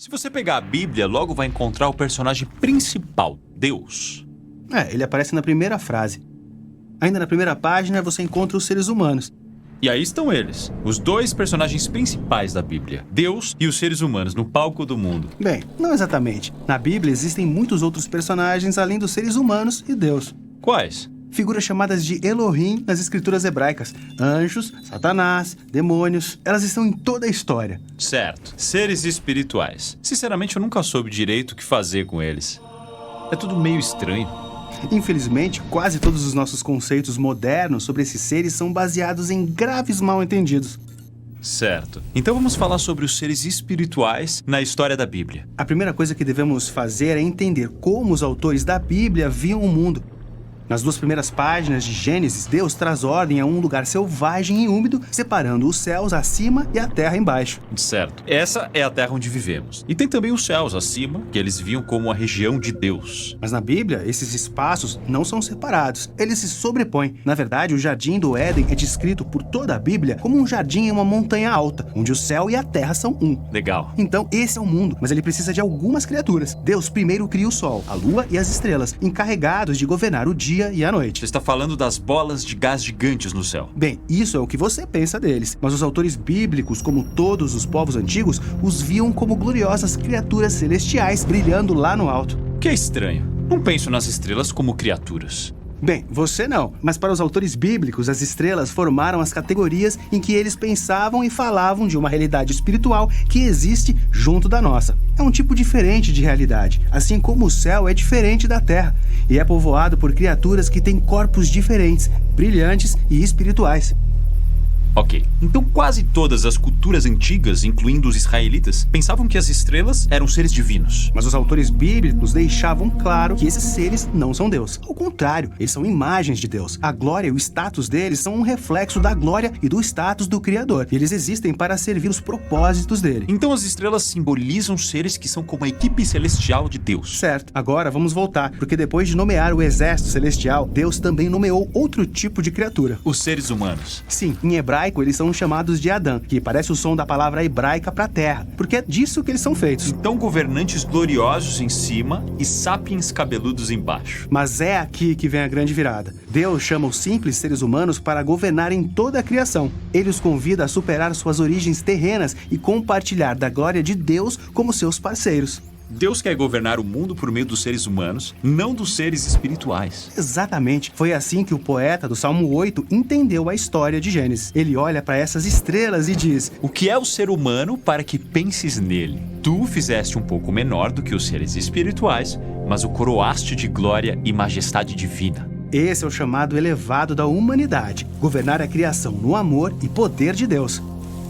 Se você pegar a Bíblia, logo vai encontrar o personagem principal, Deus. Ele aparece na primeira frase. Ainda na primeira página você encontra os seres humanos. E aí estão eles, os dois personagens principais da Bíblia, Deus e os seres humanos no palco do mundo. Bem, não exatamente. Na Bíblia existem muitos outros personagens além dos seres humanos e Deus. Quais? Figuras chamadas de Elohim nas escrituras hebraicas. Anjos, Satanás, demônios, elas estão em toda a história. Certo, seres espirituais. Sinceramente, eu nunca soube direito o que fazer com eles. É tudo meio estranho. Infelizmente, quase todos os nossos conceitos modernos sobre esses seres são baseados em graves mal-entendidos. Certo. Então vamos falar sobre os seres espirituais na história da Bíblia. A primeira coisa que devemos fazer é entender como os autores da Bíblia viam o mundo. Nas 2 primeiras páginas de Gênesis, Deus traz ordem a um lugar selvagem e úmido, separando os céus acima e a terra embaixo. Certo. Essa é a terra onde vivemos. E tem também os céus acima, que eles viam como a região de Deus. Mas na Bíblia, esses espaços não são separados, eles se sobrepõem. Na verdade, o Jardim do Éden é descrito por toda a Bíblia como um jardim em uma montanha alta, onde o céu e a terra são um. Legal. Então, esse é o mundo, mas ele precisa de algumas criaturas. Deus primeiro cria o sol, a lua e as estrelas, encarregados de governar o dia e a noite. Você está falando das bolas de gás gigantes no céu. Bem, isso é o que você pensa deles, mas os autores bíblicos, como todos os povos antigos, os viam como gloriosas criaturas celestiais brilhando lá no alto. Que é estranho. Não penso nas estrelas como criaturas. Bem, você não, mas para os autores bíblicos, as estrelas formaram as categorias em que eles pensavam e falavam de uma realidade espiritual que existe junto da nossa. É um tipo diferente de realidade, assim como o céu é diferente da terra, e é povoado por criaturas que têm corpos diferentes, brilhantes e espirituais. Ok, então quase todas as culturas antigas, incluindo os israelitas, pensavam que as estrelas eram seres divinos. Mas os autores bíblicos deixavam claro que esses seres não são Deus. Ao contrário, eles são imagens de Deus. A glória e o status deles são um reflexo da glória e do status do Criador. E eles existem para servir os propósitos dele. Então as estrelas simbolizam seres que são como a equipe celestial de Deus. Certo. Agora vamos voltar, porque depois de nomear o exército celestial, Deus também nomeou outro tipo de criatura. Os seres humanos. Sim, em hebraico eles são chamados de Adã, que parece o som da palavra hebraica para terra, porque é disso que eles são feitos. Então governantes gloriosos em cima e sapiens cabeludos embaixo. Mas é aqui que vem a grande virada. Deus chama os simples seres humanos para governarem toda a criação. Ele os convida a superar suas origens terrenas e compartilhar da glória de Deus como seus parceiros. Deus quer governar o mundo por meio dos seres humanos, não dos seres espirituais. Exatamente. Foi assim que o poeta do Salmo 8 entendeu a história de Gênesis. Ele olha para essas estrelas e diz: o que é o ser humano para que penses nele? Tu o fizeste um pouco menor do que os seres espirituais, mas o coroaste de glória e majestade divina. Esse é o chamado elevado da humanidade, governar a criação no amor e poder de Deus.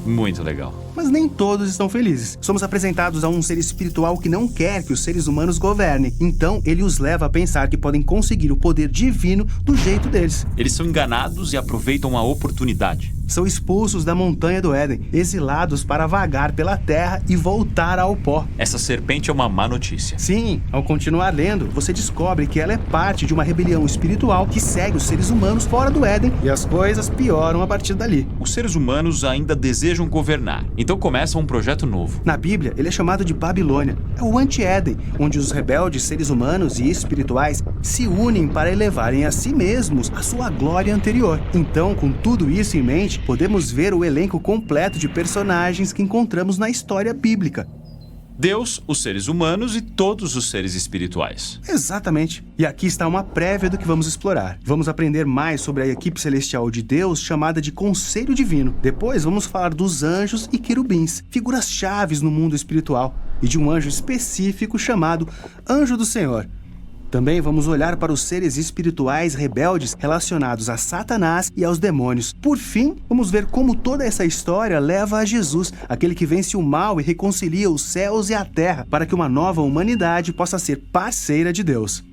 Muito legal. Mas nem todos estão felizes. Somos apresentados a um ser espiritual que não quer que os seres humanos governem. Então, ele os leva a pensar que podem conseguir o poder divino do jeito deles. Eles são enganados e aproveitam a oportunidade. São expulsos da montanha do Éden, exilados para vagar pela terra e voltar ao pó. Essa serpente é uma má notícia. Sim, ao continuar lendo, você descobre que ela é parte de uma rebelião espiritual que segue os seres humanos fora do Éden e as coisas pioram a partir dali. Os seres humanos ainda desejam governar, então começam um projeto novo. Na Bíblia, ele é chamado de Babilônia. É o anti-Éden, onde os rebeldes seres humanos e espirituais se unem para elevarem a si mesmos a sua glória anterior. Então, com tudo isso em mente, podemos ver o elenco completo de personagens que encontramos na história bíblica. Deus, os seres humanos e todos os seres espirituais. Exatamente. E aqui está uma prévia do que vamos explorar. Vamos aprender mais sobre a equipe celestial de Deus, chamada de Conselho Divino. Depois vamos falar dos anjos e querubins, figuras chaves no mundo espiritual, e de um anjo específico chamado Anjo do Senhor. Também vamos olhar para os seres espirituais rebeldes relacionados a Satanás e aos demônios. Por fim, vamos ver como toda essa história leva a Jesus, aquele que vence o mal e reconcilia os céus e a terra, para que uma nova humanidade possa ser parceira de Deus.